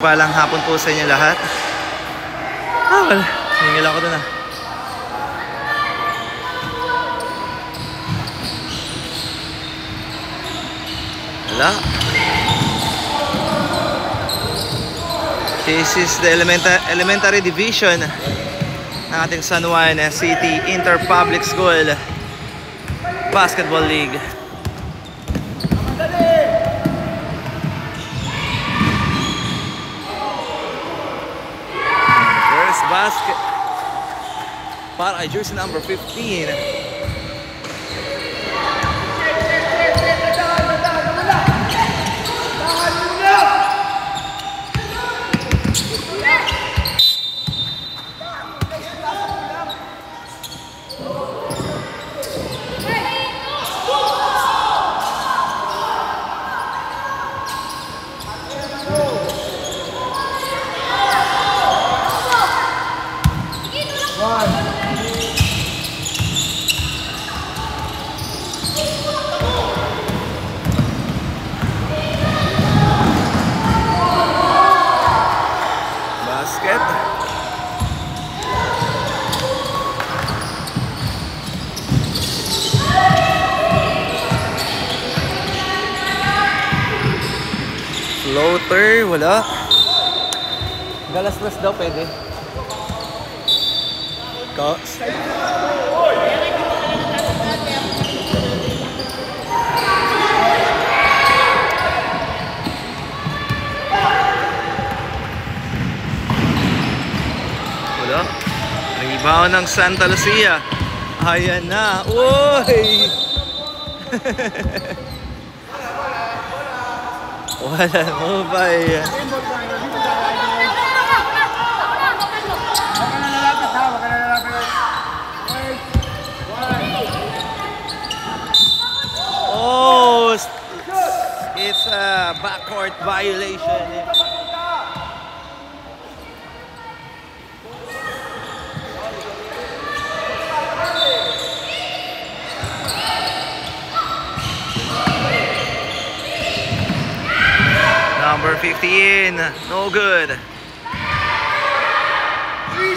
Palang hapon po sa inyo lahat. Wala. Hingil ako dun Wala. This is the elementary division ng ating San Juan City Interpublic School Basketball League. Basket para kay jersey number 15. Floater, wala. Galas-las daw pwede. Wala. Rebound ng Santa Lucia. Ayan na. Uy! Wala mo ba yan? Oh, it's a backcourt violation. Number 15, no good. 3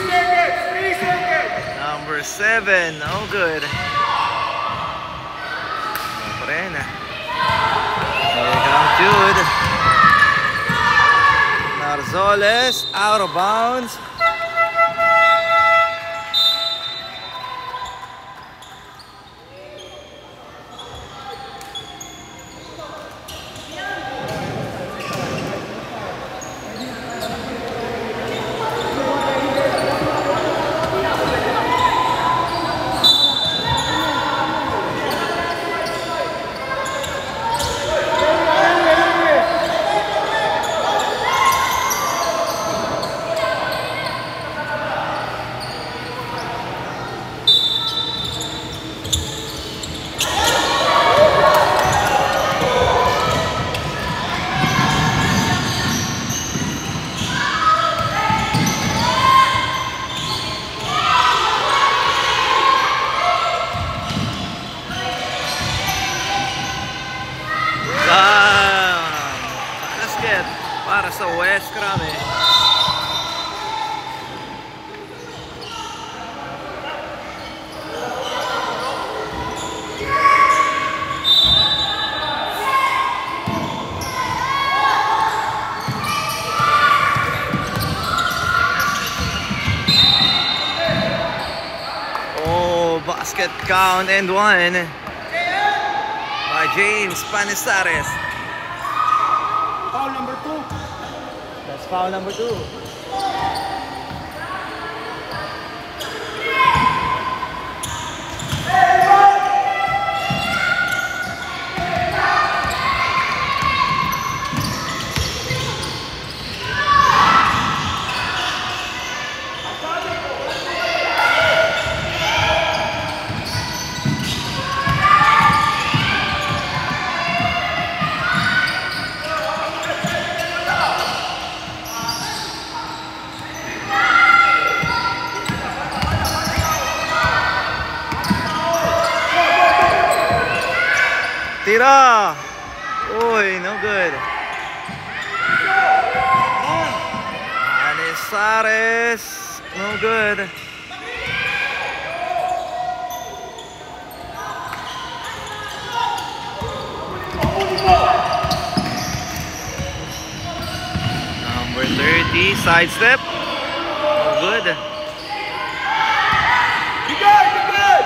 seconds, 3 seconds. Number 7, no good. Here comes Jude. Narzoles, out of bounds. Para sa West Krame. Oh, basket count and 1 by James Panisares. Foul number 2. That's foul number 2. Tira! Uy, no good. Panisares. No good. Number 30, sidestep. No good. You good, you good.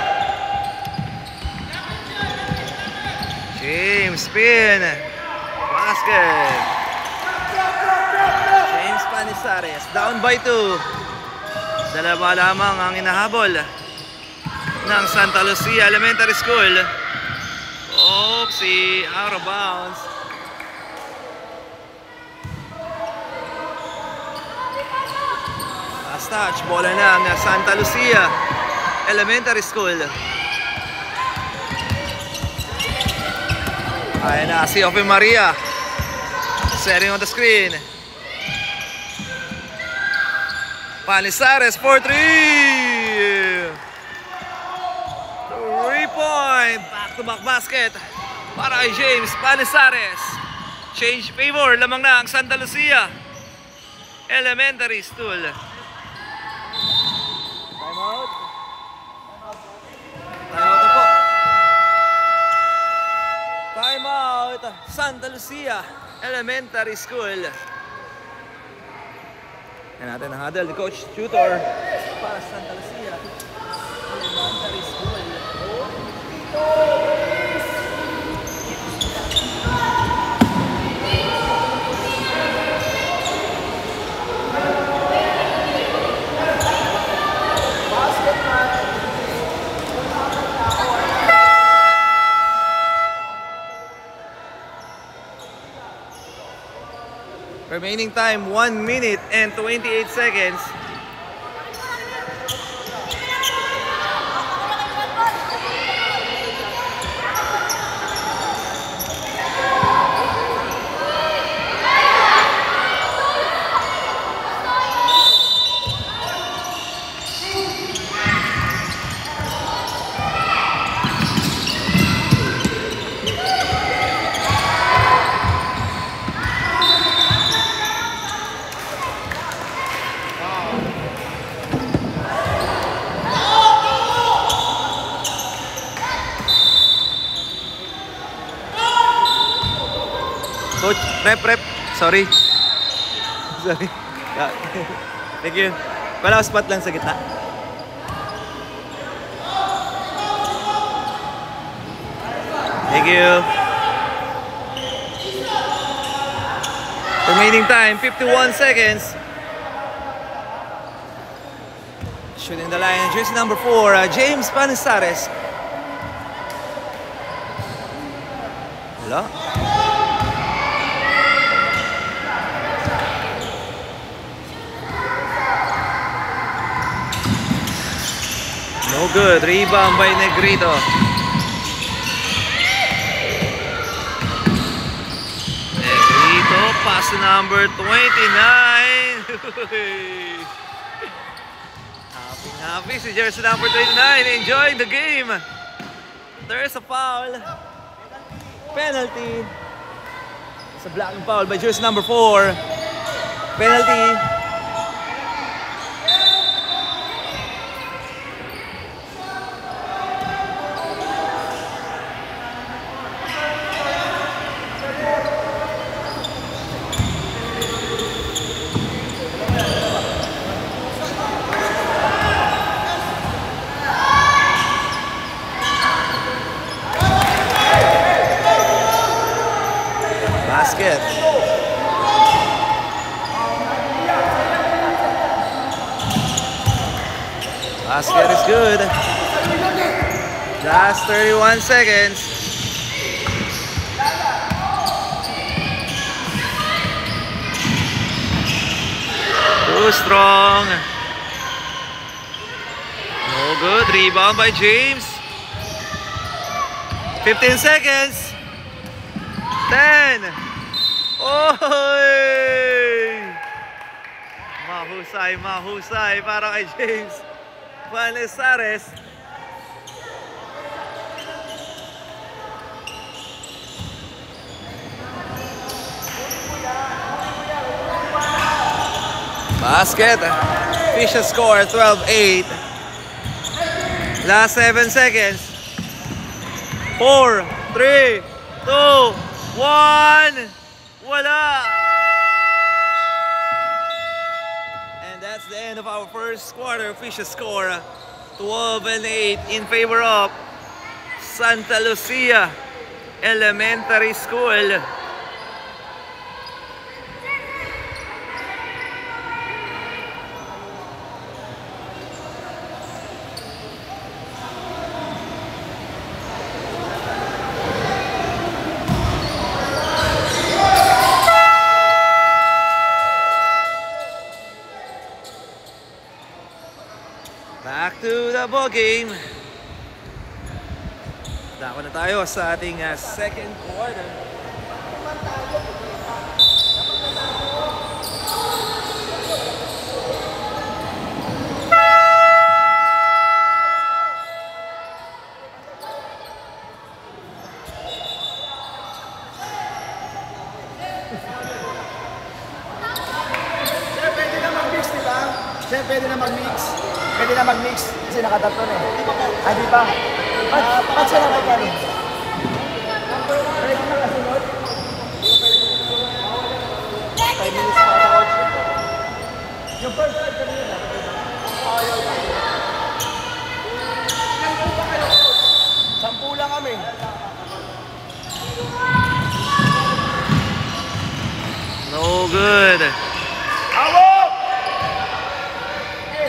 James spin. Basket. James Panisares down by 2. Dalawa lamang ang inahabol ng Santa Lucia Elementary School. Oopsie, out of bounds. Last touch, bola ng Santa Lucia Elementary School. Ayan na si Ope Maria, setting on the screen. Panisares for 3. 3-point back-to-back basket para kay James Panisares. Change favor lamang na ang Santa Lucia Elementary School. Timeout. Timeout po. Timeout Santa Lucia Elementary School. Yan natin ang huddle ni Coach Tutor para Santa Lucia Elementary School. Remaining time 1 minute and 28 seconds. Coach, rep. Sorry. Sorry. Thank you. Wala spot lang sa gitna. Thank you. Remaining time, 51 seconds. Shooting the line, jersey number 4, James Panisares. Wala. No good. Rebound by Negrito. Negrito, pass to number 29. Happy si jersey number 29. Enjoying the game. There is a foul. Penalty. It's a blocking foul by jersey number 4. Penalty. Basket. Basket is good. Last 31 seconds. Too strong. No good. Rebound by James. 15 seconds. 10. Oy! Mahusay para kay James Panisares. Basket. Official score 12-8. Last 7 seconds. 4, 3, 2, 1. Wala. And that's the end of our first quarter. Official score 12-8 in favor of Santa Lucia Elementary School. Back to the ball game. Dako na tayo sa ating second quarter. Sir, pwede na mag-mix, di ba? Sir, pwede na mag-mix. Pwede na mag-mix kasi nakatatlo na eh. Ah, di ba? Ba't siya na magkano? Ready na kasunod? 5 minutes pa na coach. Yung first side kanina na. Ayaw. Ilan po ba kayo? 10 lang kami. No good. Awok!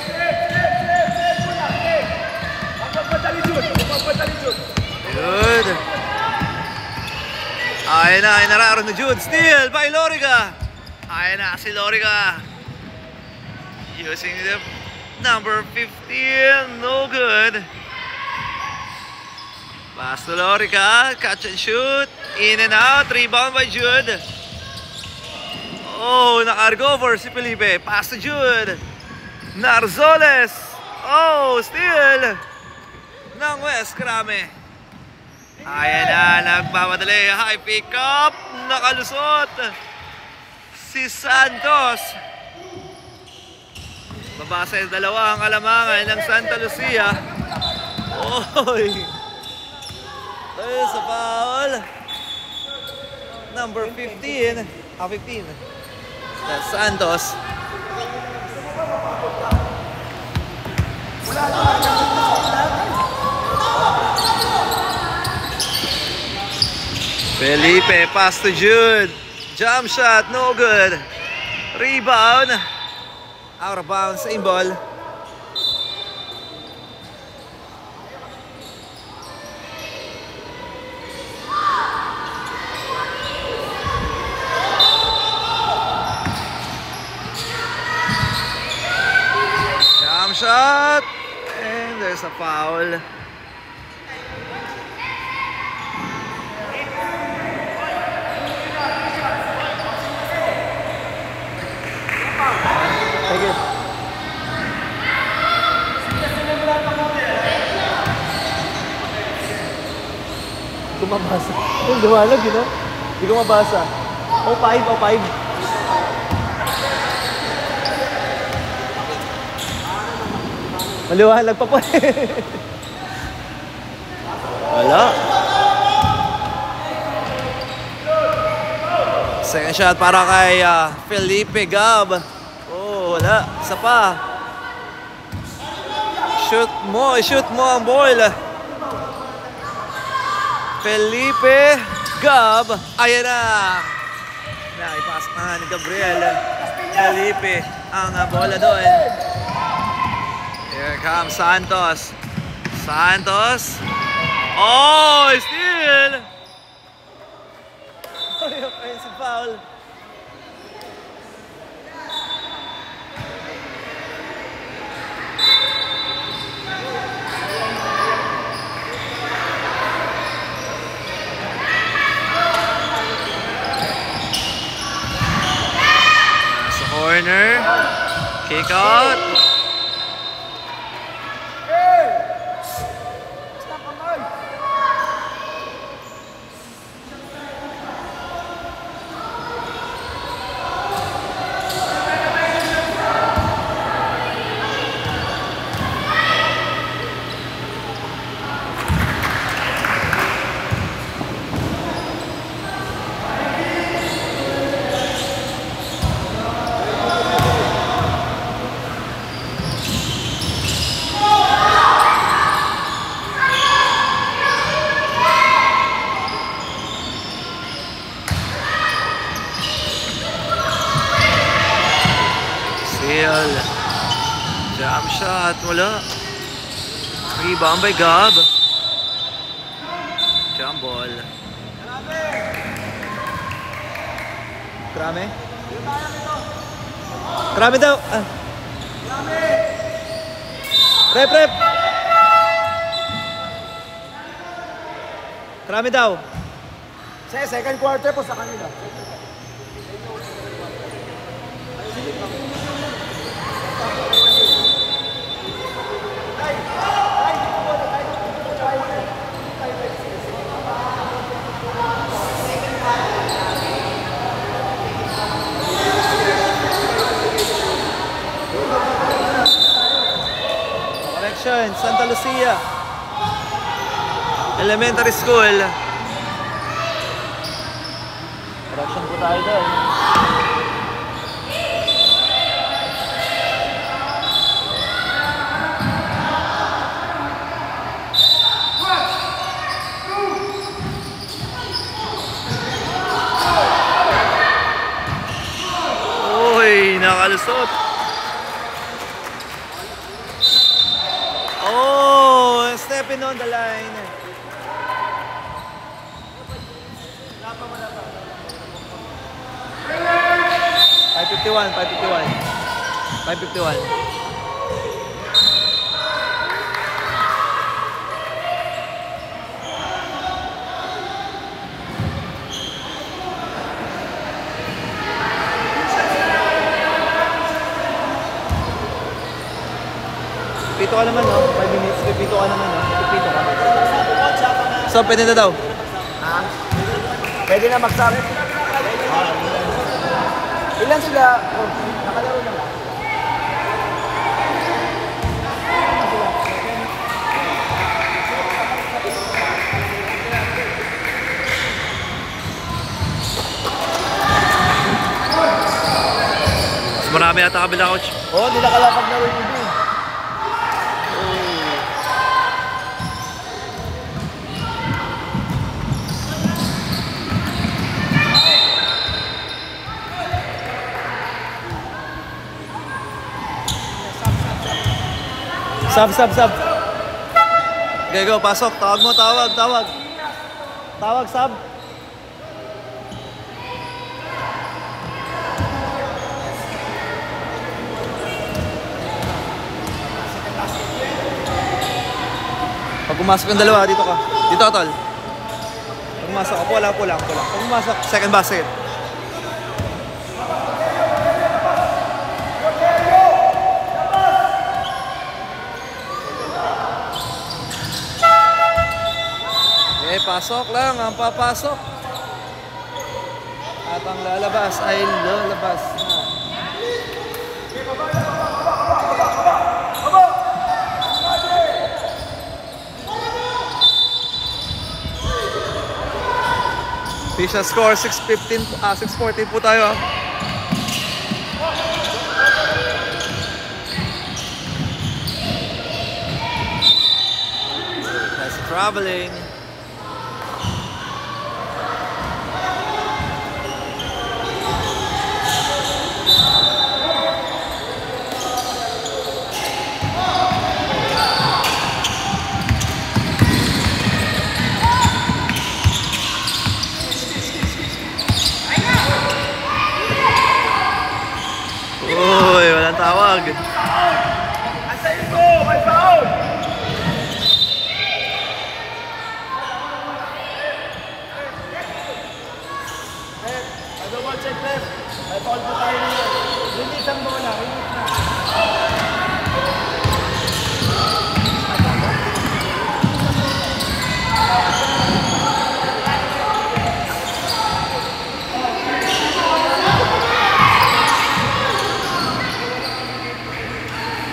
Set muna. Magpapatali Jud. Good. Ayan na nararo na Jude. Steal by Loriga. Ayan na si Loriga. Using the number 15. No good. Pass to Loriga. Catch and shoot. In and out. Rebound by Jude. Oh, naka-argo for si Felipe. Pass to Jude. Narzoles. Oh, steal ng West Krame. Ayan na, nagmamadali. High pick up. Nakalusot si Santos. Babasa yung dalawa ang kalamangan ng Santa Lucia. Oy! There's a foul. Number 15. 15. That's Santos. Felipe, pass to Jude. Jump shot, no good. Rebound. Out of bounds, same ball. Jump shot. And there's a foul. Sige. Kumabasa. Yung liwanag yun, no? Hindi ko mabasa. O5. Maliwanag pa po. Wala. Second shot para kay Felipe Gab. Oh, wala. Isa pa. Shoot mo ang ball. Felipe Gab. Ayan na. Naipasok na ni Gabriel. Felipe ang bola doon. Here comes Santos. Oh, steal! Offensive foul. Sa corner. Kick out. Steal. Jump shot. Wala. Rebound by Gab. Jump ball. Krame? Krame daw. Rep. Krame daw. Second quarter po sa kanila. Correction, Santa Lucia Elementary School. Correction po tayo doon. Uy, nakalusot. Oh, stepping on the line. 551. Pipito ka naman, no? 5 minutes, pipito ka naman, no? Pipito ka. So, pwede na daw? Ha? Pwede na magsabi. Ilan sila? Oh, nakalaro na lang. Mas marami ata kabila, coach. Oo, hindi nakalapag na rin yun. Sub. Okay, go, pasok. Tawag mo, tawag. Tawag, sub. Pag pumasok ang dalawa, dito ka. Dito ka, tol. Pag pumasok, ako lang. Pag pumasok, second basket. Pasok lang ang papasok at ang lalabas ay lalabas na. Official score 6:14 po tayo. That's traveling. Uy, walang tawag. Antayin ko! May foul! Double check left. May foul po tayo nito. Release ang bola. Release na.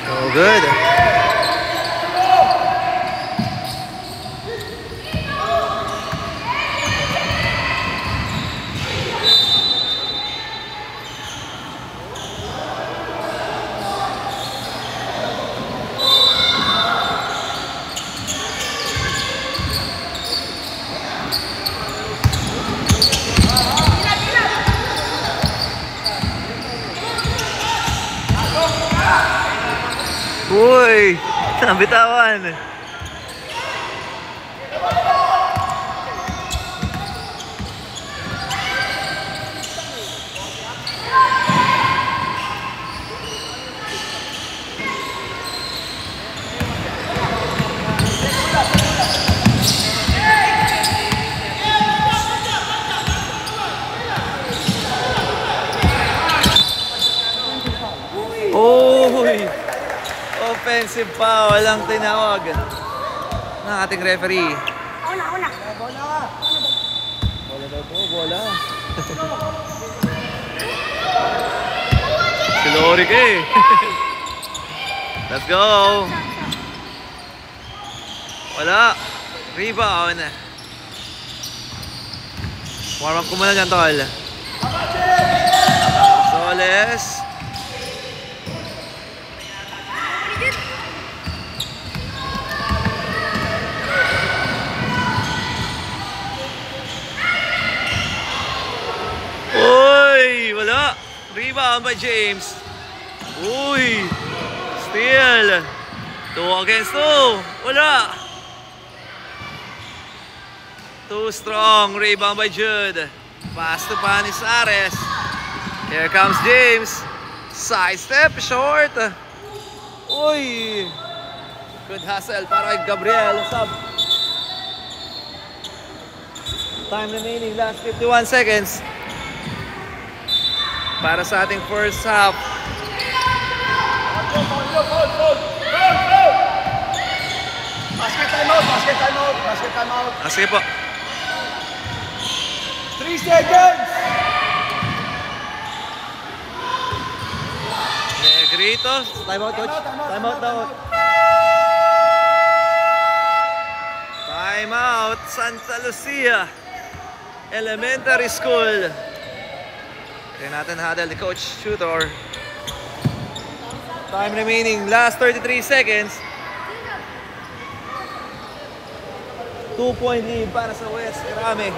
Oh, good. Uy! Nabitawan. Uy! Offensive foul ang tinawag ng ating referee. Bola! Bola daw po, bola. Si Lorik eh. Let's go. Wala. Rebound. Warm up ko muna dyan, tol. Soles. Uy! Wala. Rebound by James. Uy! Steal. 2 against 2. Wala. Too strong. Rebound by Jude. Pass to Panizares. Here comes James. Sidestep. Short. Uy! Good hustle para kay Gabriel. Sub. Time remaining. Last 51 seconds. Para sa ating first half. Basket time out! Basket time out! Basket time out! Sige po. 3 seconds! Negrito. Time out, coach. Time out daw. Time out. Santa Lucia Elementary School. Kaya natin huddle ni Coach Shooter. Time remaining. Last 33 seconds. 2-point lead para sa West Krame.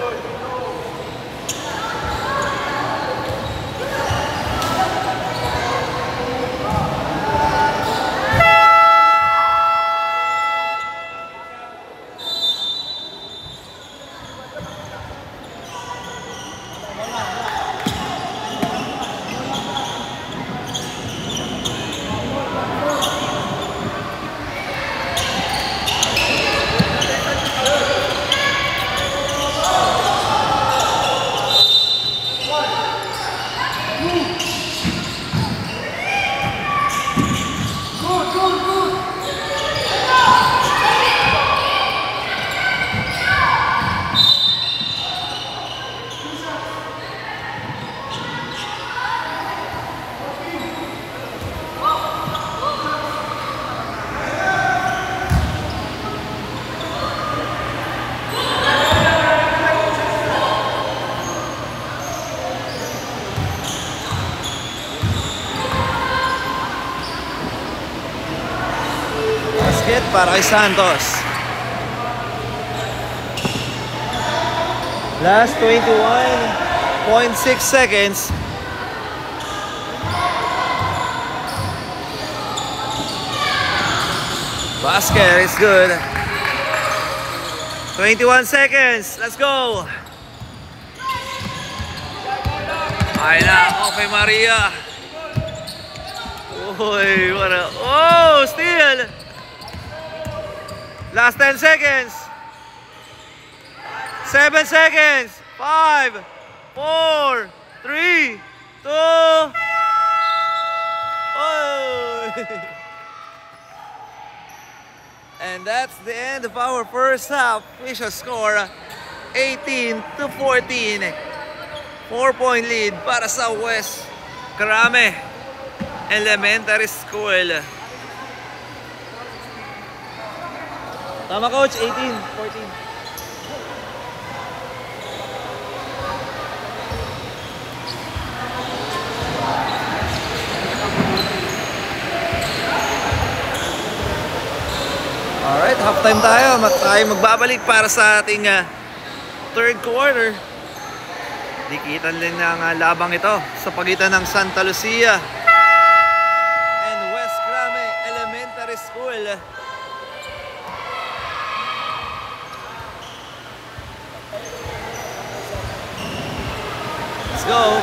Para kay Santos. Last 21.6 seconds. Basket is good. 21 seconds. Let's go. Ay na, okay Maria. Uy, what a... Oh, steal! Last 10 seconds. 7 seconds. 5, 4, 3, 2. Oh! And that's the end of our first half. We shall score 18-14. 4-point lead para sa West Krame Elementary School. Tama, Coach. 18-14. Alright, halftime tayo. Tayo magbabalik para sa ating third quarter. Dikitan din ng labang ito sa pagitan ng Santa Lucia and West Let's go.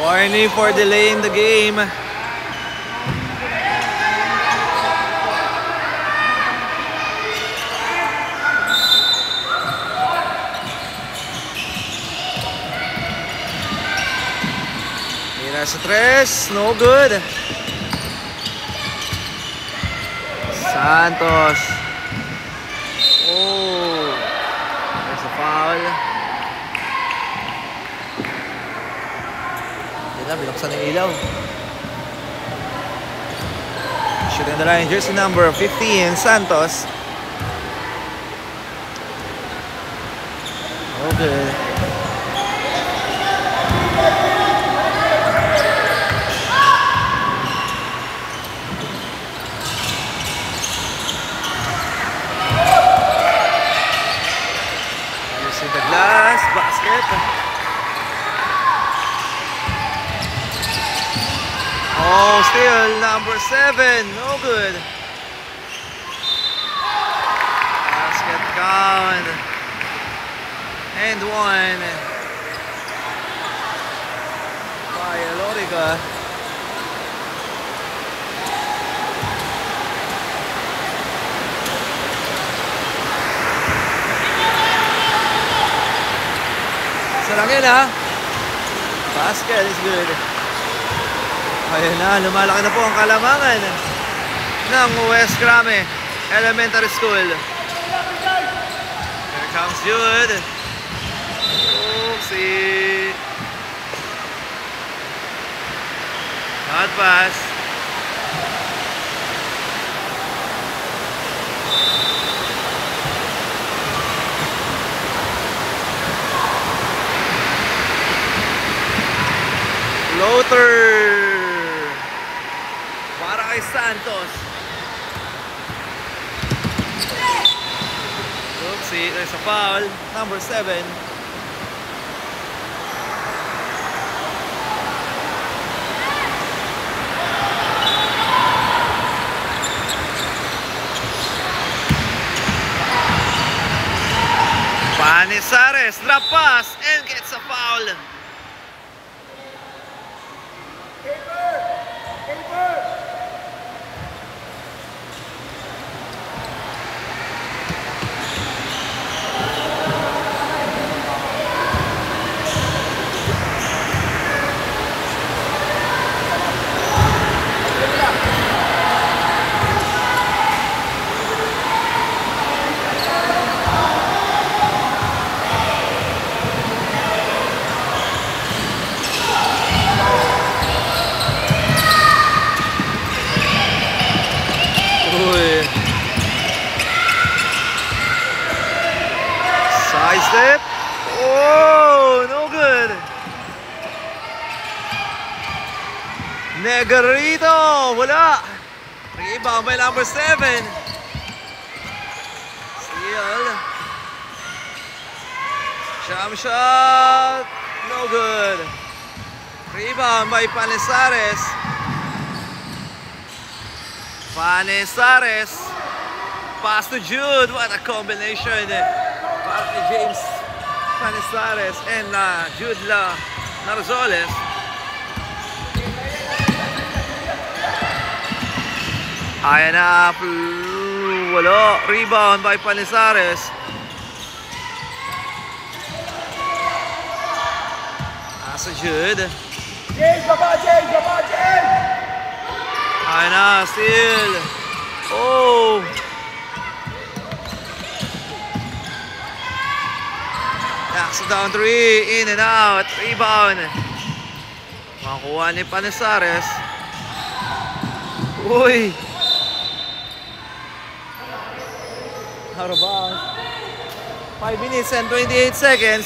Warning for delaying the game. Mira sa tres, no good. Santos. Oh, there's a foul. Binuksan ng ilaw. Shooting the line, jersey number 15, Santos. Okay. Using the glass basket. Oh, still number 7, no good. Basket count. And 1. By Loriga. Isa lang yun, ha? Basket is good. Ayun na, lumalaki na po ang kalamangan ng West Crame Elementary School. Here comes Jude. Oopsie. Not pass. Floater. Kay Santos. Oopsie, there's a foul. Number 7. Panizares, drop pass and gets a foul. Step. Oh, no good. Negrito, wala. Rebound by number 7. Steal. Jump shot, no good. Rebound by Panizares. Panizares. Pass to Jude. What a combination. James Panizares and Jude Narzoles. Ayan na, wala. Rebound by Panizares. Nasa Jude. James, baba, James, baba, James! Ayan na, still. Oh! Knocks down 3, in and out, rebound. Makuha ni Panizares. Uy! Out of bounds. 5 minutes and 28 seconds.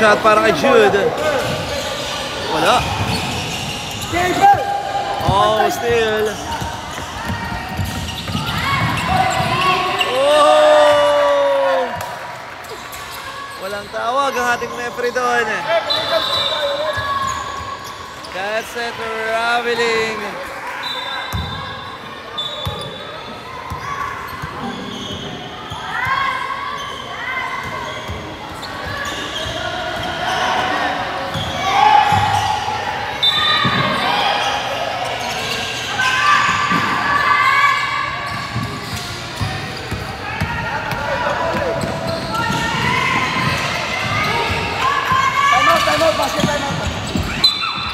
shot para kay Jude. Wala. Oh, still. Oh! Walang tawag ang ating referee doon. That's it, traveling.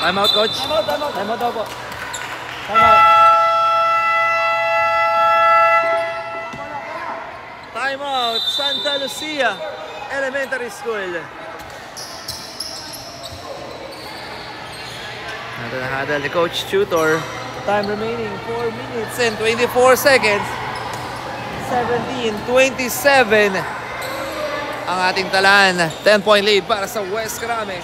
Time out, coach. Time out. Time out daw po. Time out. Time out, Santa Lucia Elementary School. Nato na hadal ni Coach Tutor. Time remaining 4 minutes and 24 seconds. 17-27 ang ating talan. 10-point lead para sa West Krame.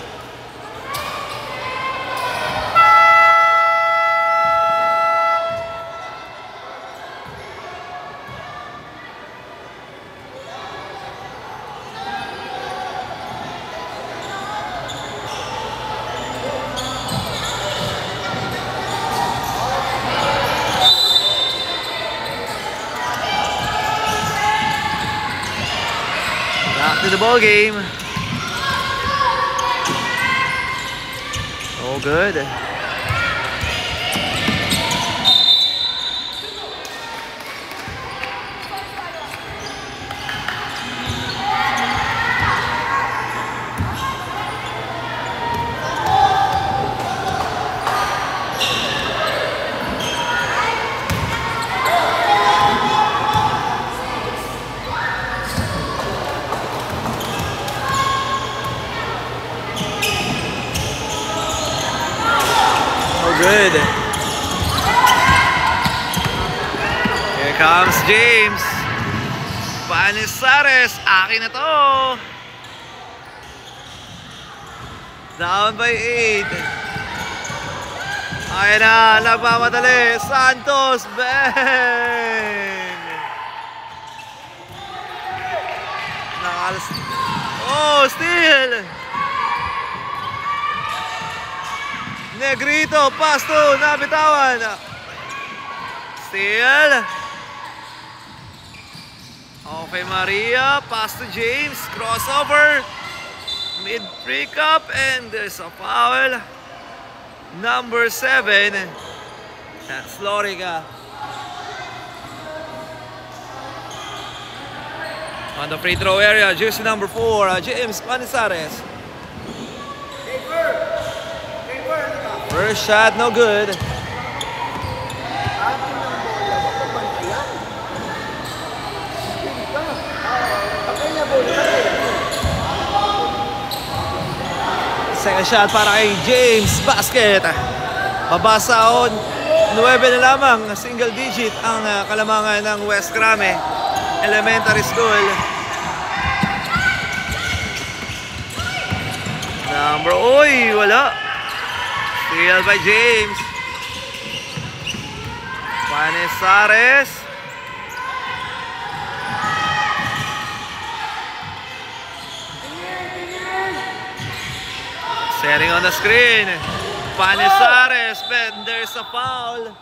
Back to the ball game. Oh, good. Good. Here comes James. Panisares. Akin na to. Down by 8. Ayan na. Nagmamadali. Santos. Bang! Nakalas. Oh, steal! Negrito, pass to, nabitawan. Steal. Okay, Maria, pass to James, crossover. Mid break up and there's a foul. Number 7. That's Loriga. On the free throw area, jersey number 4, James Panisares. First shot, no good. Second shot para kay James. Basket. Babasa on. 9 na lamang. Single digit ang kalamangan ng West Krame Elementary School. Wala. Steal by James. Panisares. Setting on the screen. Panisares, but there's a foul.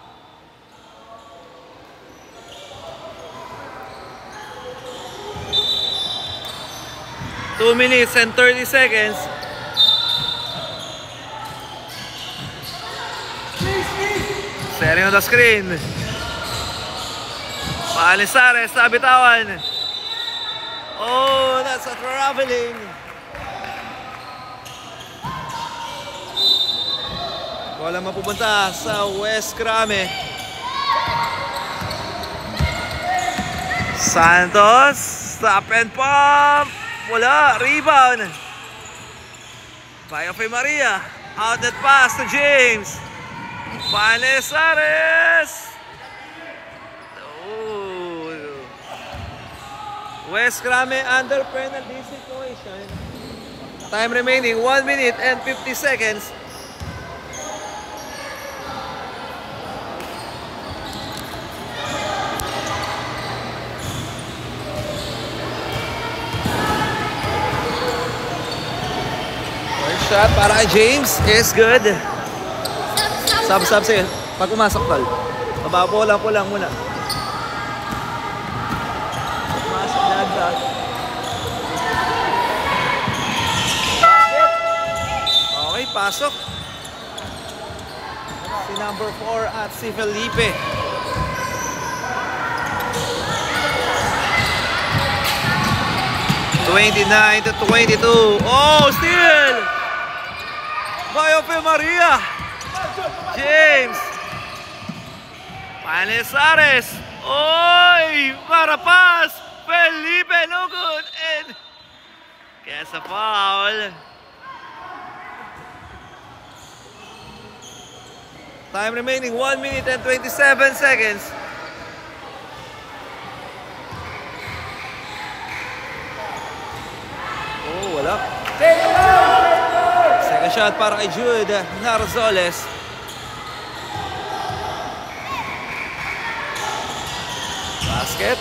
Two minutes and 30 seconds. Setting on the screen. Panisares, nabitawan. Oh, that's a traveling. Wala mapupunta sa West Krame. Santos, stop and pump. Wala, rebound. By Maria. Outlet pass to James. Panisares. Oh. West Krame under penalty situation. Time remaining 1 minute and 50 seconds. First shot para kay James is good. Sub sa'yo. Pag umasok tol. Pulang muna. Umasok na agad. Okay, pasok. Si number 4 at si Felipe. (29-22). Oh, steal! By Ope Maria. James. Panesares. Oy! Marapas! Felipe, no good. And gets a foul. Time remaining 1 minute and 27 seconds. Oh, wala. Second shot para kay Jude Narzoles. Basket.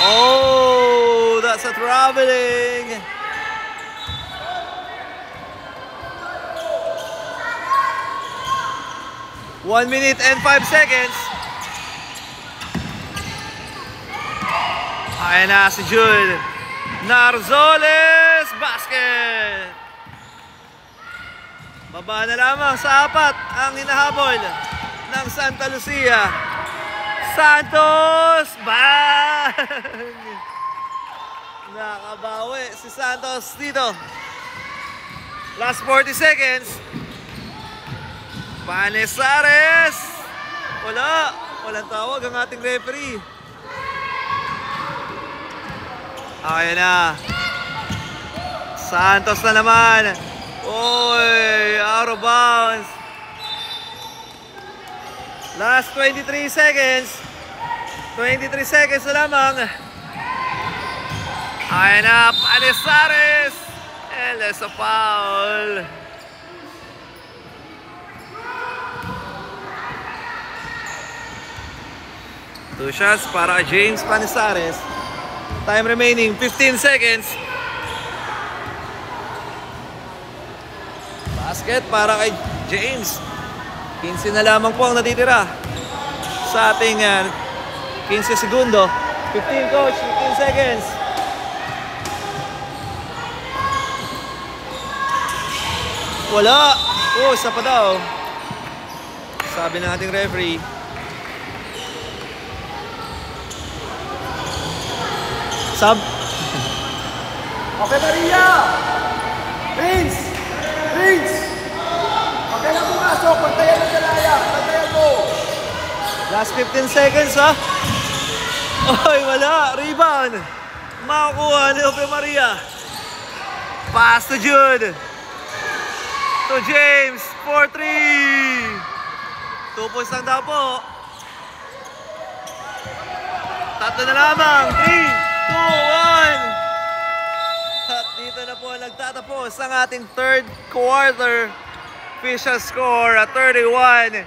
Oh, that's a traveling. One minute and 5 seconds. Ayan na si Jude Narzoles. Basket. Baba na lamang sa 4 ang hinahabol ng Santa Lucia. Santos! Bang! Nakabawi si Santos dito. Last 40 seconds. Panesares! Walang tawag ang ating referee. Ayan na. Santos na naman. Oy, out of bounds. Last 23 seconds. 23 seconds na lamang. Ayan na, Panesares. And there's a foul. Two shots para James Panesares. Time remaining 15 seconds. Basket para kay James. 15 na lamang po ang natitira sa ating 15 segundo. 15 coach, 15 seconds. Wala. Oh, isa pa daw. Sabi ng ating referee. Sub. Okay, Maria! Vince! Okay na pumasok. Pantayan ng dalaya. Pantayan mo. Last 15 seconds, ha? Oy, wala. Rebound. Makukuha ni Ope Maria. Pass to Jude. To James. 4-3. 2 points lang daw po. Tatlo na lamang. 3, 2, 1. At dito na po nagtatapos ang ating third quarter. Official score at 31-28.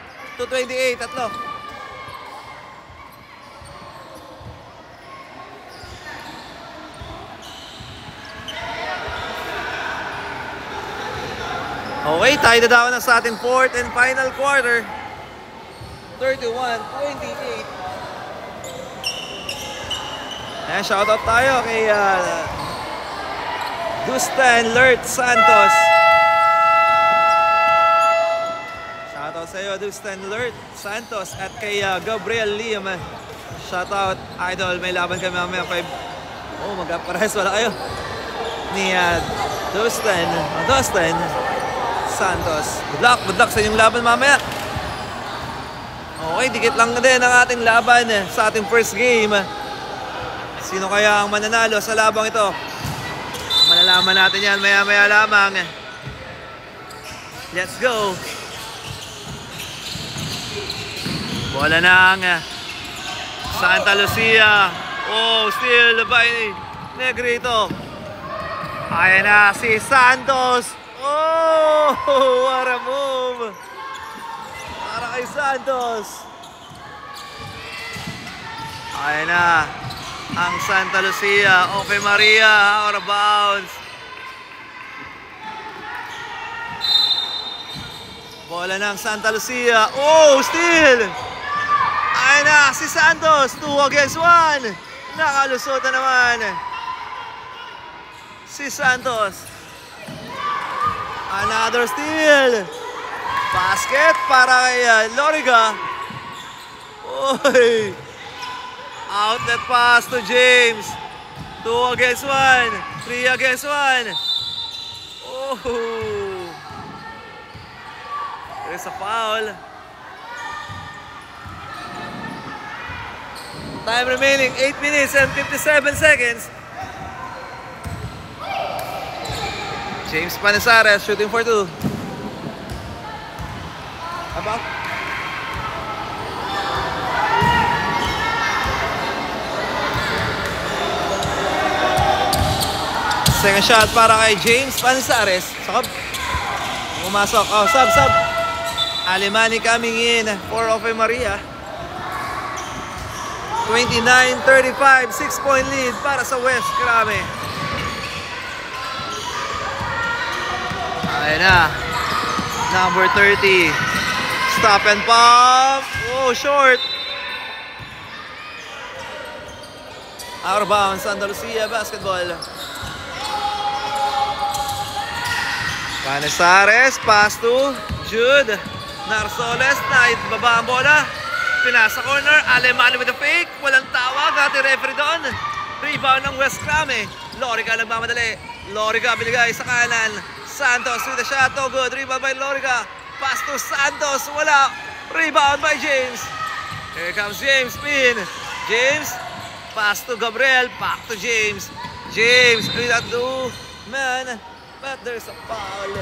Tatlo. Okay, tayo na daw na sa ating fourth and final quarter. 31-28. Ayan, shoutout tayo kay Dustin Lert Santos. Shoutout sa iyo, Dustin Lert Santos, at kay Gabriel Liam. Shoutout, idol. May laban kami mamaya 5. Oh, magkapares wala kayo. Ni Dustin Santos. Good luck sa inyong laban mamaya. Okay, dikit lang din ang ating laban sa ating first game. Sino kaya ang mananalo sa labang ito? Malalaman natin yan maya-maya lamang. Let's go. Bola ng Santa Lucia. Oh, steal by Negrito. Ayan na si Santos. Oh, what a move. Para kay Santos. Ayan na ang Santa Lucia. Ope Maria, out of bounds. Bola ng Santa Lucia. Oh, steal. Ayan na si Santos. 2 against 1. Nakalusot na naman si Santos. Another steal. Basket para kay Loriga. Oy. Outlet pass to James. 2 against 1. 3 against 1. Oh. There's a foul. Time remaining 8 minutes and 57 seconds. James Panisares shooting for 2. About. Second shot para kay James Panisares. Sub. Pumasok. Oh, sub. Alemani coming in for Ofe Maria. 29-35, 6-point lead para sa West Krame. Ayan na. Number 30. Stop and pump. Oh, short. Out of bounds, Santa Lucia basketball. Panisares, pass to Jude Narsoles. Naibaba ang bola. Pinasa corner, Alemani with a fake. Walang tawag, dati referee doon. Rebound ng West Krame. Loriga nagmamadali. Loriga binigay sa kanan. Santos with a shot, no good. Rebound by Loriga. Pass to Santos, wala. Rebound by James. Here comes James, spin. James, pass to Gabriel. Back to James. James with a 2-man. But there's a foul.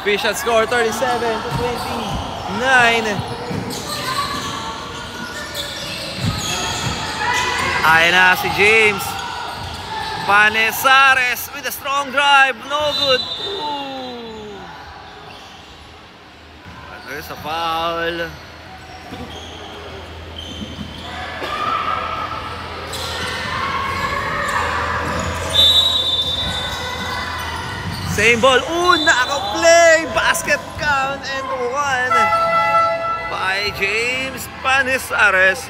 Fisher score 37-29. Ayan na si James Panisares with a strong drive. No good. Ooh. But there's a foul. Same ball. Ooh, naka-play. Basket count and 1 by James Panisares.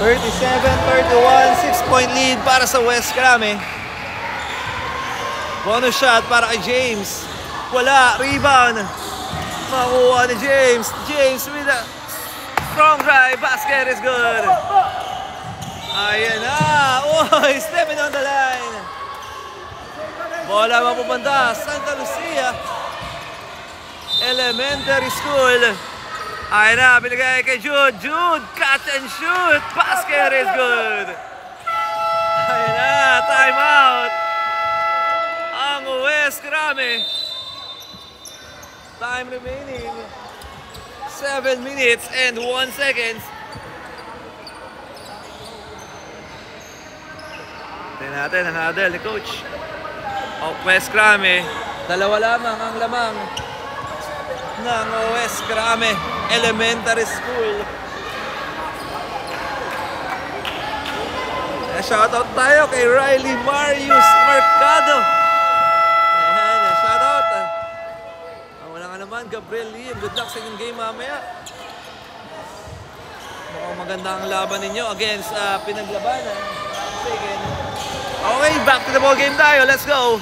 (37-31), 6-point lead para sa West Krame. Bonus shot para kay James. Wala. Rebound. Makuha ni James. James with a strong drive. Basket is good. Ayan na. Oh, he's stepping on the line. Bola mapupunta. Santa Lucia Elementary School. Ayan na. Binigay kay Jude. Jude. Catch and shoot. Basket is good. Ayan na. Time out. Ang West Krame. Time remaining 7 minutes and 1 second. Tingnan natin ang huddle ni Coach of West Krame. Dalawa lamang ang lamang ng West Krame Elementary School. Shoutout tayo kay Riley Marius Mercado. Gabriel Lee, good luck sa inyong game mamaya. Mukhang maganda ang laban ninyo against pinaglabanan. Okay, back to the ball game tayo. Let's go.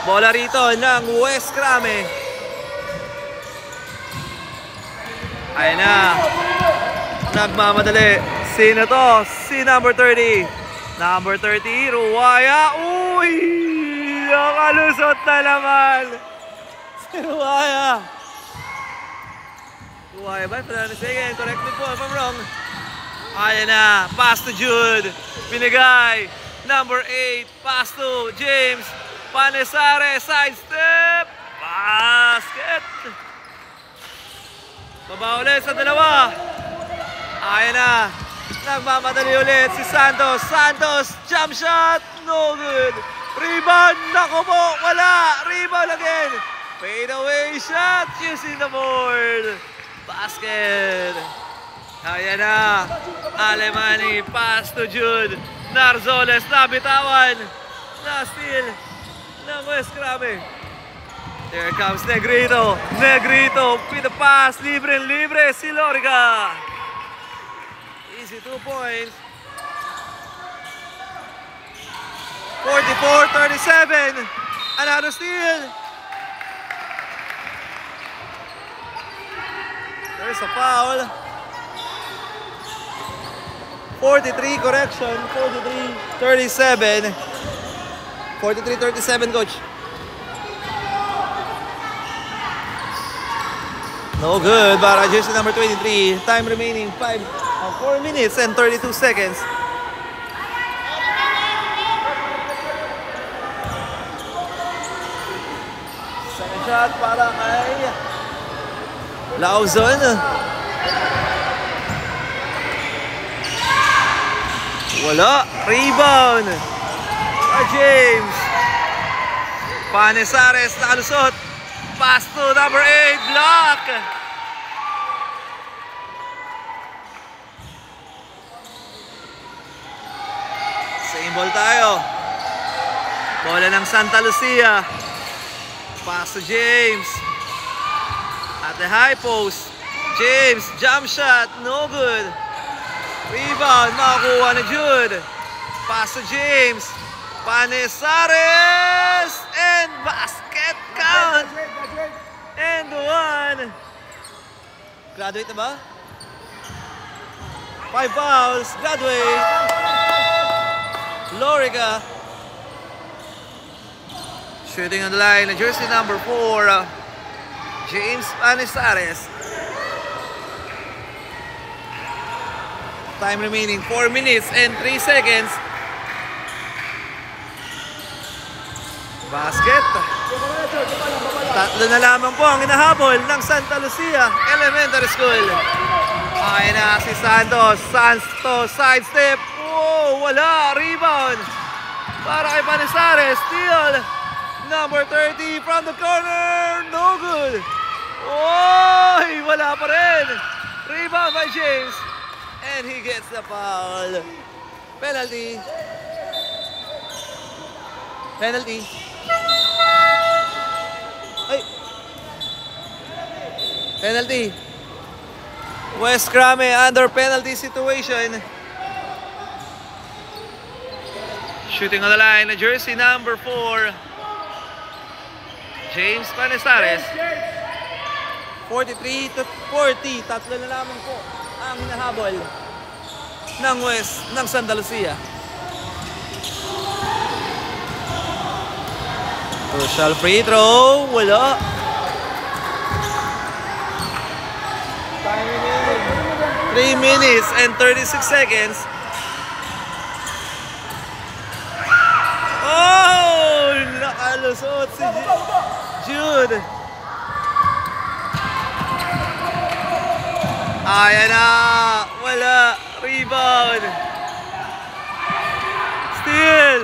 Bola rito ng West Krame. Ayan na. Nagmamadali. Sino to? Si number 30. Number 30, Ruwaya. Uy! Nakalusot na naman. Ruaya. Ruaya ba? Fernandez again. Correct me po if I'm wrong. Ayan na. Pass to Jude. Binigay. Number 8. Pass to James. Panesares. Side step. Basket. Baba ulit sa dalawa. Ayan na. Nagmamadali ulit si Santos. Santos. Jump shot. No good. Rebound. Nako po. Wala. Rebound again. Fade away shot using the board. Basket. Ayan na. Alemany. Pass to Jude. Narzoles. Nabitawan. Na-steal. Ng West. Grabe. There comes Negrito. Negrito. With the pass. Libre si Loriga. Easy 2 points. 44-37. Another steal. There's a foul. 43 correction. 43-37. 43-37, coach. No good. Para jersey number 23. Time remaining 4 minutes and 32 seconds. Second shot para kay Lauzon. Wala. Rebound. James. Panesares nakalusot. Pass to number 8. Block. Same ball tayo. Bola ng Santa Lucia. Pass to James. At the high post. James, jump shot, no good. Rebound, makakuha ni Jude. Pass to James. Panesares. And basket count. And 1. Graduate na ba? 5 fouls. Graduate. Loriga. Shooting on the line, jersey number 4, James Panesares. Time remaining 4 minutes and 3 seconds. Basket. Tatlo na lamang po ang inahabol ng Santa Lucia Elementary School. Ayan na si Santos. Santos side step. Oh, wala. Rebound. Para kay Panesares. Steal. Number 30 from the corner. No good. Oh, wala pa rin. Rebound by James. And he gets the foul. Penalty. Penalty. Ay. Penalty. West Crame under penalty situation. Shooting on the line, jersey number 4. James Panesares. 43-40. Tatlo na lamang po ang hinahabol ng West ng Santa Lucia. Crucial free throw. Wala. Time remaining 3 minutes and 36 seconds. Oh! Nakalusot si Jude. Ayan na. Wala. Rebound. Steal.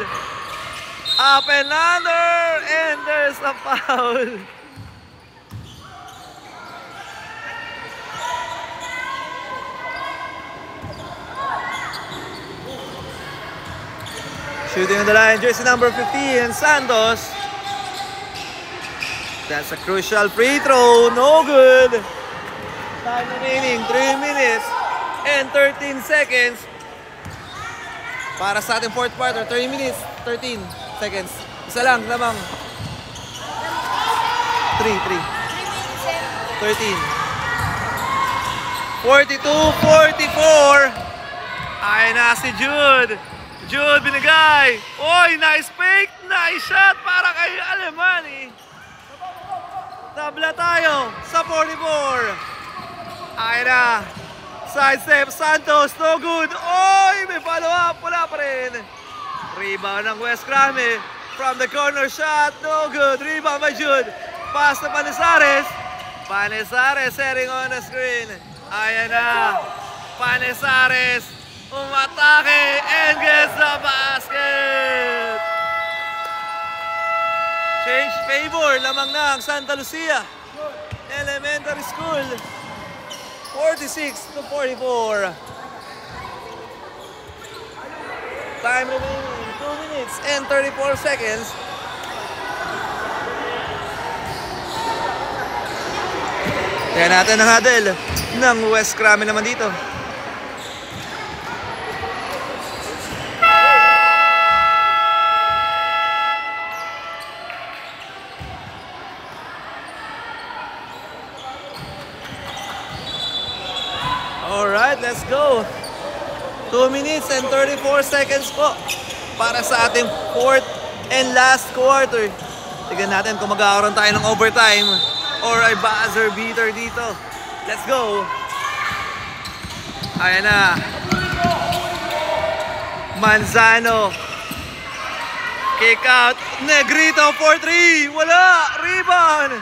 Up and under. And there's a foul. Shooting on the line, jersey number 15, Santos. That's a crucial free throw. No good. Time remaining 3 minutes and 13 seconds. Para sa ating fourth quarter, 3 minutes, 13 seconds. Isa lang lamang. 13. 42-44. Ay na si Jude. Jude binigay. Oy, nice fake. Nice shot para kay Alemany. Tabla tayo sa 44. Ayan na. Sidestep, Santos, no good. Oy, may follow up. Wala pa rin. Rebound ng West Grame. From the corner shot, no good. Rebound by Jude. Pass na Panizares. Panizares heading on the screen. Ayan na. Panizares umatake and gets the basket. Change favor, lamang na ang Santa Lucia Elementary School. 46 to 44. Time remaining 2 minutes and 34 seconds. Kaya natin ang huddle ng West Grame naman dito. Alright, let's go. 2 minutes and 34 seconds po para sa ating fourth and last quarter. Tignan natin kung magkakaroon tayo ng overtime or ay buzzer beater dito. Let's go. Ayan na. Manzano. Kick out. Negrito for 3. Wala. Rebound.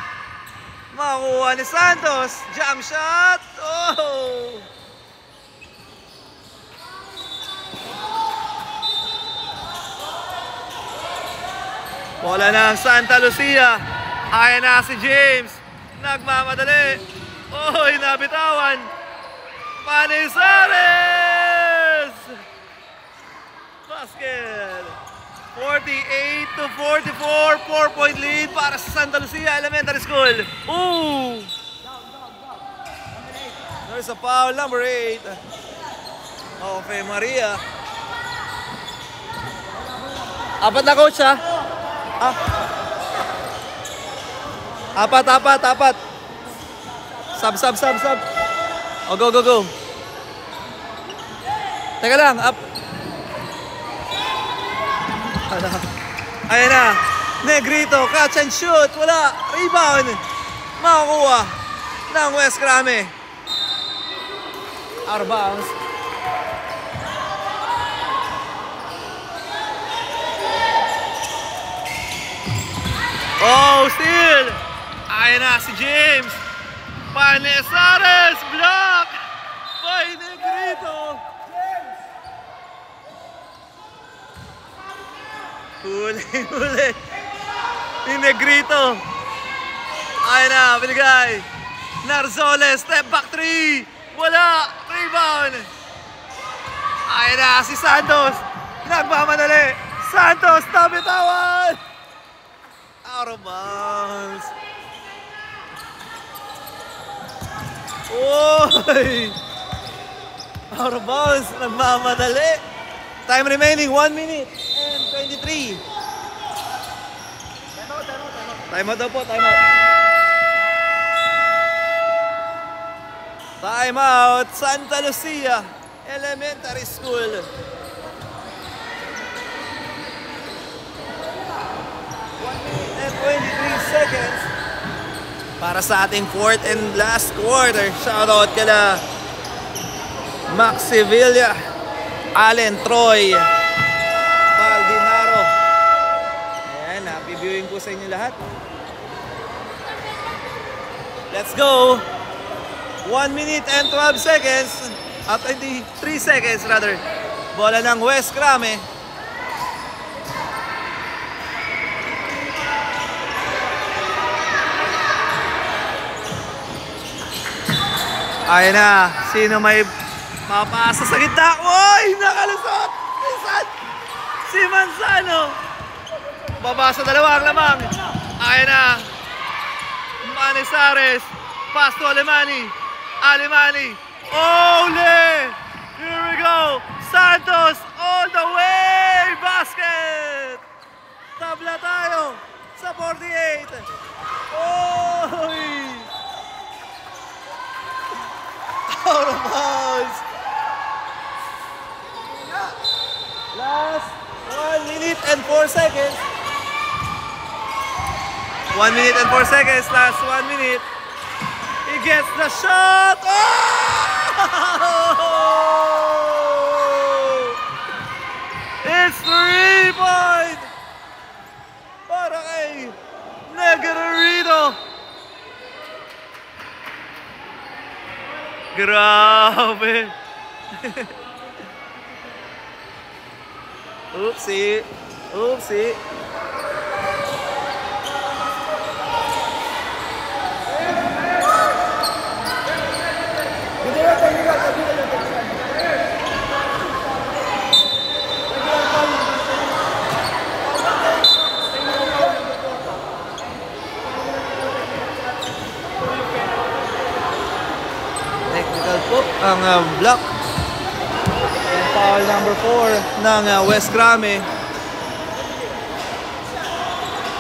Makuha ni Santos. Jump shot. Oh! Bola ng Santa Lucia. Ayan na si James. Nagmamadali. Oy, nabitawan. Panizares! Basket. 48 to 44. 4-point lead para sa Santa Lucia Elementary School. Ooh! There's a foul, number 8. Okay, Maria. Apat na coach ha? Ah. Apat. Sub. Oh, go. Teka lang, up. Ayan na. Negrito, catch and shoot. Wala. Rebound. Makakuha ng West Grame. Out of bounds. Oh, still. Ayan na si James. Panizares, block by Negrito. Huli. Ni Negrito. Ayan na, binigay. Narzoles, step back 3. Wala, rebound. Ayan na si Santos. Nagmamadali. Santos, nabitawan. Out of bounds. Oy! Out of bounds. Nagmamadali. Time remaining 1 minute and 23. Time out daw po. Time out. Santa Lucia Elementary School. 23 seconds para sa ating fourth and last quarter. Shoutout kala Maxi Villa, Allen Troy, Baldinaro. Ayan, happy viewing po sa inyo lahat. Let's go. 1 minute and 12 seconds. 23 seconds rather. Bola ng West Grame. Ayan na, sino may mapasa sa gitna? Uy, nakalusot! Si Manzano. Baba sa dalawa ang lamang. Ayan na. Panizares. Pass to Alemani. Ole! Here we go. Santos all the way. Basket. Tabla tayo sa 48. Oy! Out of bounds. Last 1 minute and 4 seconds. 1 minute and 4 seconds. Last 1 minute. He gets the shot. Oh! It's 3-point para kay Negrito. Grabe. Oopsie. Oopsie. Technical po ang block. Foul number 4 ng West Grame.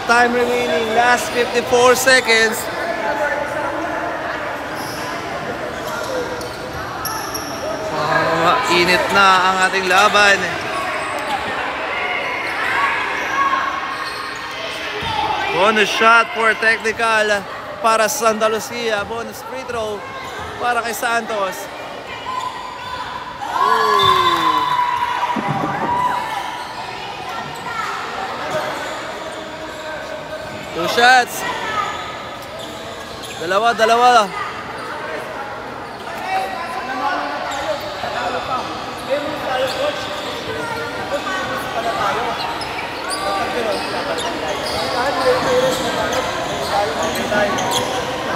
Time remaining, last 54 seconds. Init na ang ating laban. Bonus shot for technical para sa Santa Lucia. Bonus free throw para kay Santos. Two shots. Dalawa.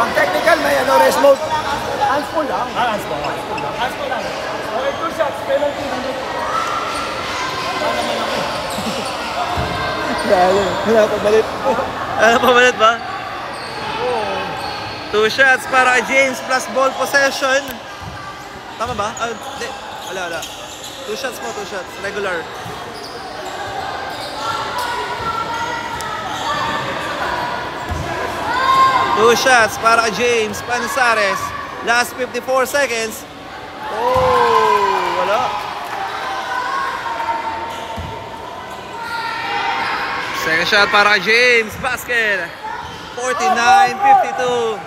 Pag technical, may rest mode. Hands full lang. Hands full lang. Okay, 2 shots, penalty. Wala pabalit. Wala pabalit ba? 2 shots para kay James plus ball possession. Tama ba? Hindi. Wala. 2 shots mo, 2 shots. Regular. Two shots para kay James Panizares. Last 54 seconds. Oh, wala. Second shot para kay James. Basket. 49-52.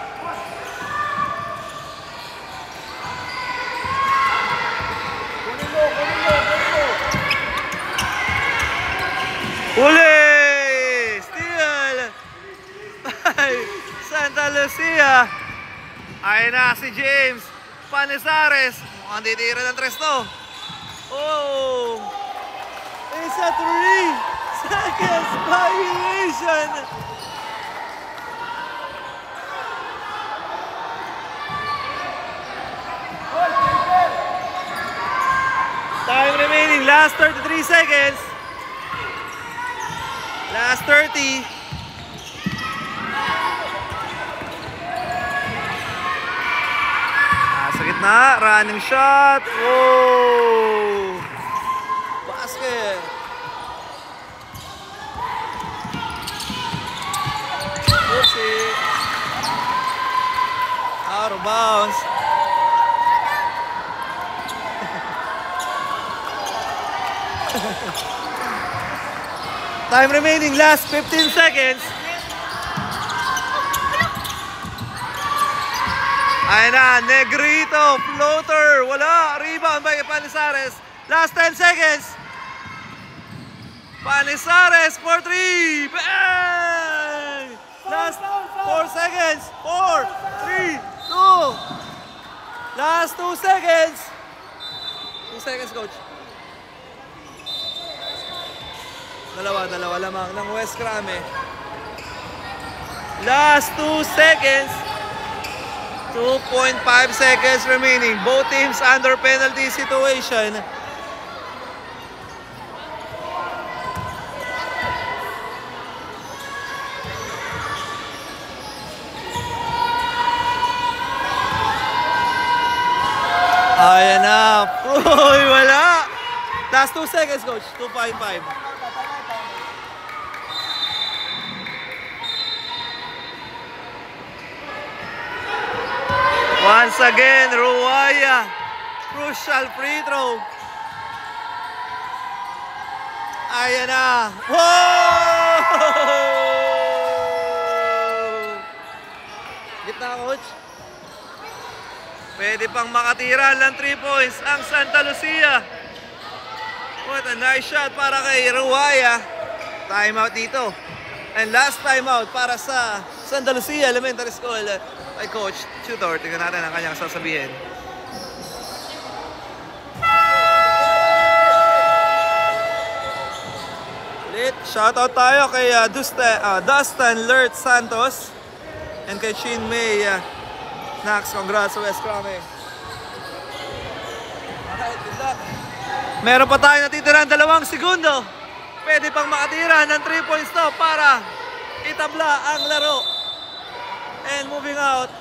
Huli! Steal! By Santa Lucia. Ayun na si James Panizares. Mukhang titira ng tres to. Oh! It's a 3 seconds violation. Time remaining, last 33 seconds. Last 30. Sa gitna, running shot. Oh! Basket. Oopsie. Out of bounds. Time remaining, last 15 seconds. Ayun na, Negrito, floater, wala. Rebound by Panizares. Last 10 seconds. Panizares for 3. Bang! Last 4 seconds. 4, 3, 2. Last 2 seconds. 2 seconds, coach. Dalawa lamang ng West Grame. Last 2 seconds. 2.5 seconds remaining. Both teams under penalty situation. Ayan na. Uy, wala. Last 2 seconds, coach. 2.5. Once again, Ruaya. Crucial free throw. Ayan na. Whoa! coach. Pwede pang makatira ng 3 points ang Santa Lucia. What a nice shot para kay Ruaya. Timeout dito. And last timeout para sa Santa Lucia Elementary School ay Coach Tutor. Tingnan natin ang kanyang sasabihin. Ulit, shoutout tayo kay Dustin Lert Santos and kay Chin May Nax. Congrats sa West Crame. Alright, good luck. Meron pa tayo natitirang 2 segundo. Pwede pang makatira ng 3 points to para itabla ang laro. And moving out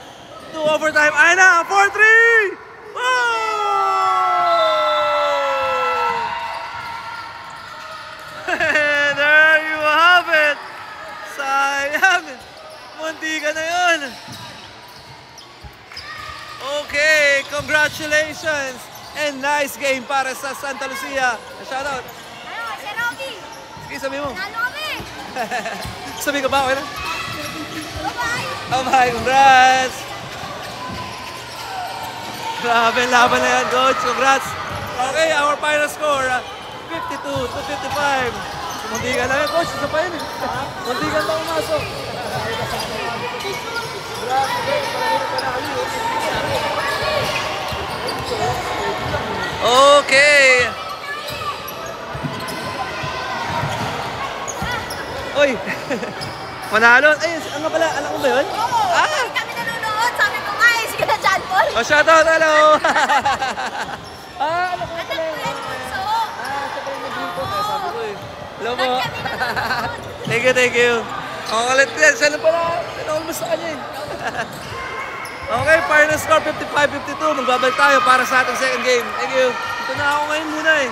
to overtime. Ay na! 4-3! And there you have it! Sayang! Munti ka na yun! Okay, congratulations! And nice game para sa Santa Lucia. Shoutout! Ano, si Rocky. Sige, sabi mo. Nalo kami. Sabi ka ba? Okay na? Bye-bye. Oh my, congrats! Grabe, laban na yan, coach. Congrats! Okay, our final score, 52-55. Munti ka na yan, coach. Isa pa yun eh. Munti ka pa umasok. Okay. Oy. Manalo. Ay, ano pala? Alam mo ba yun? Oo, kami nanonood. Sabi ko nga eh, sige na John Paul. Oh, shoutout, hello. Ano ko Ano pala po yun? yan, Bunso? Sa kayo nag-group ko. Sabi ko eh. Hello po. Kami nanonood. Thank you, thank you. Ang kalit ko yan. Siya na pala. Tinawal mo sa kanya eh. Okay, final score 55-52. Magbabalik tayo para sa ating second game. Thank you. Ito na ako ngayon muna eh.